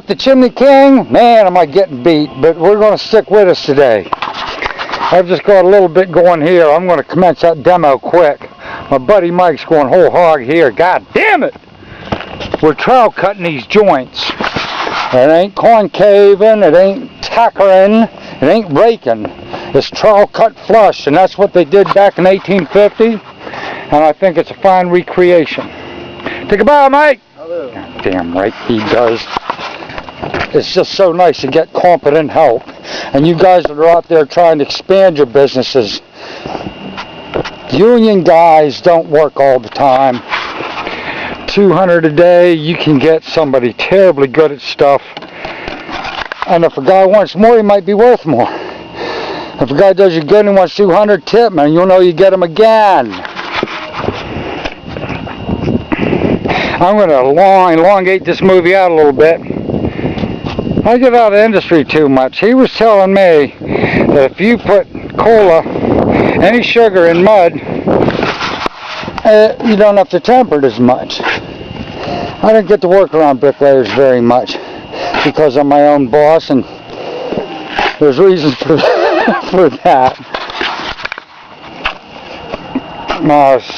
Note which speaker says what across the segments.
Speaker 1: The Chimneyking, man, am I getting beat, but we're going to stick with us today. I've just got a little bit going here. I'm going to commence that demo quick. My buddy Mike's going whole hog here. God damn it! We're trowel cutting these joints. It ain't concaving, it ain't tackering, it ain't raking. It's trowel cut flush, and that's what they did back in 1850. And I think it's a fine recreation. Take a bow, Mike!
Speaker 2: Hello.
Speaker 1: God damn right he does. It's just so nice to get competent help. And you guys that are out there trying to expand your businesses, union guys don't work all the time. 200 a day, you can get somebody terribly good at stuff. And if a guy wants more, he might be worth more. If a guy does you good and he wants 200, tip him, and you'll know you get him again. I'm going to elongate this movie out a little bit. I get out of the industry too much. He was telling me that if you put cola, any sugar in mud, you don't have to temper it as much. I don't get to work around bricklayers very much because I'm my own boss, and there's reasons for that.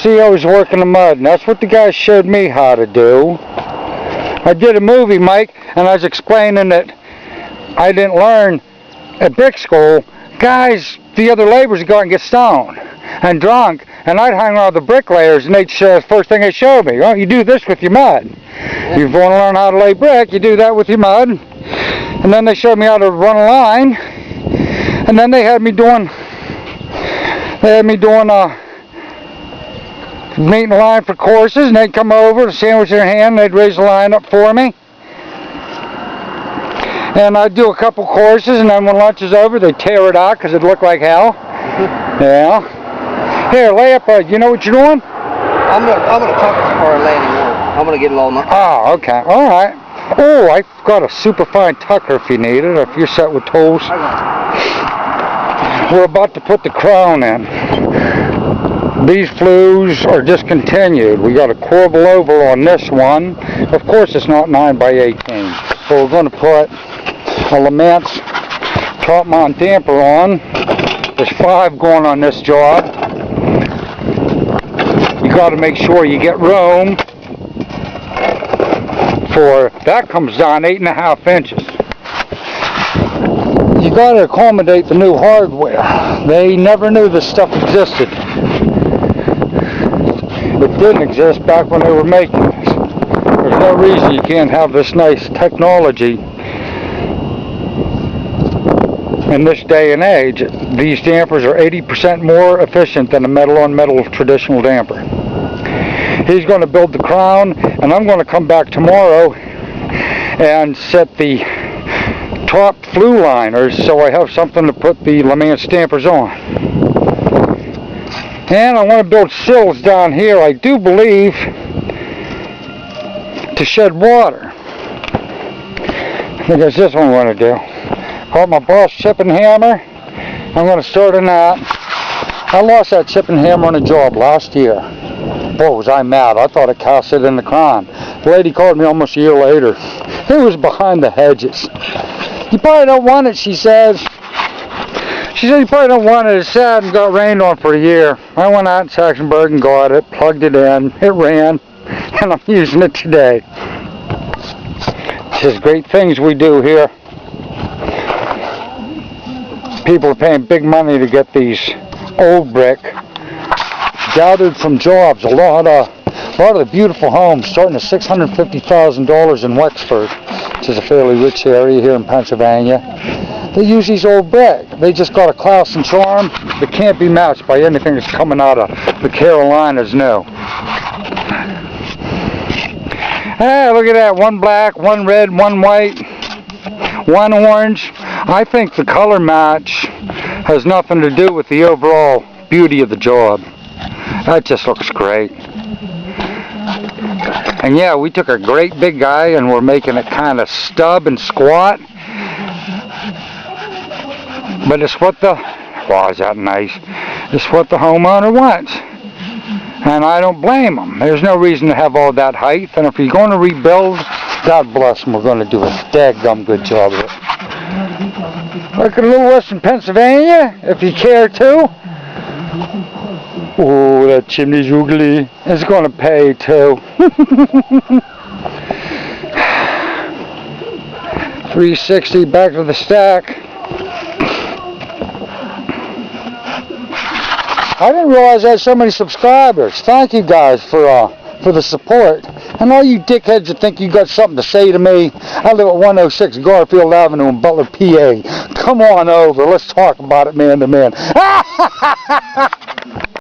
Speaker 1: See, I was working the mud, and that's what the guy showed me how to do. I did a movie, Mike, and I was explaining that I didn't learn at brick school. Guys, the other laborers would go out and get stoned and drunk, and I'd hang around the bricklayers, and they'd first thing they showed me, oh, you do this with your mud. You want to learn how to lay brick, you do that with your mud. And then they showed me how to run a line, and then they had me doing meeting the line for courses, and they'd come over, sandwich in their hand, and they'd raise the line up for me. And I'd do a couple courses, and then when lunch is over, they'd tear it out because it looked like hell. Yeah. Here, lay up. You know what you're doing?
Speaker 2: I'm gonna tuck it for a landing work. I'm gonna get it all knocked.
Speaker 1: Oh, okay. All right. Oh, I've got a super fine tucker if you need it, or if you're set with tools. We're about to put the crown in. These flues are discontinued. We got a corbel over on this one. Of course, it's not 9x18. So we're going to put a Lament's top mount damper on. There's 5 going on this job. You got to make sure you get room for that. Comes down 8.5 inches. You got to accommodate the new hardware. They never knew this stuff existed. It didn't exist back when they were making this. There's no reason you can't have this nice technology in this day and age. These dampers are 80% more efficient than a metal-on-metal traditional damper. He's going to build the crown, and I'm going to come back tomorrow and set the top flue liners so I have something to put the Lament's dampers on. And I want to build sills down here, I do believe, to shed water. I think that's this one I want to do. Got my Boss chipping hammer. I'm going to start on that. I lost that chipping hammer on a job last year. Boy, was I mad. I thought it cast it in the crown. The lady called me almost a year later. It was behind the hedges. You probably don't want it, she says. She said, you probably don't want it. It sat and got rained on for a year. I went out in Saxonburg and got it, plugged it in, it ran, and I'm using it today. It's just great things we do here. People are paying big money to get these old brick gathered from jobs. A lot of the beautiful homes starting at $650,000 in Wexford, which is a fairly rich area here in Pennsylvania. They use these old brick. They just got a class and charm that can't be matched by anything that's coming out of the Carolinas new. Hey, look at that. One black, one red, one white, one orange. I think the color match has nothing to do with the overall beauty of the job. That just looks great. And yeah, we took a great big guy and we're making it kind of stub and squat. But it's what wow, is that nice? It's what the homeowner wants. And I don't blame them. There's no reason to have all that height. And if you're going to rebuild God bless them. We're going to do a daggum good job of it. Look at a little Western Pennsylvania, if you care to. Oh, that chimney's ugly. It's going to pay too. 360 back to the stack. I didn't realize I had so many subscribers. Thank you guys for the support. And all you dickheads that think you got something to say to me, I live at 106 Garfield Avenue in Butler, PA. Come on over. Let's talk about it man to man.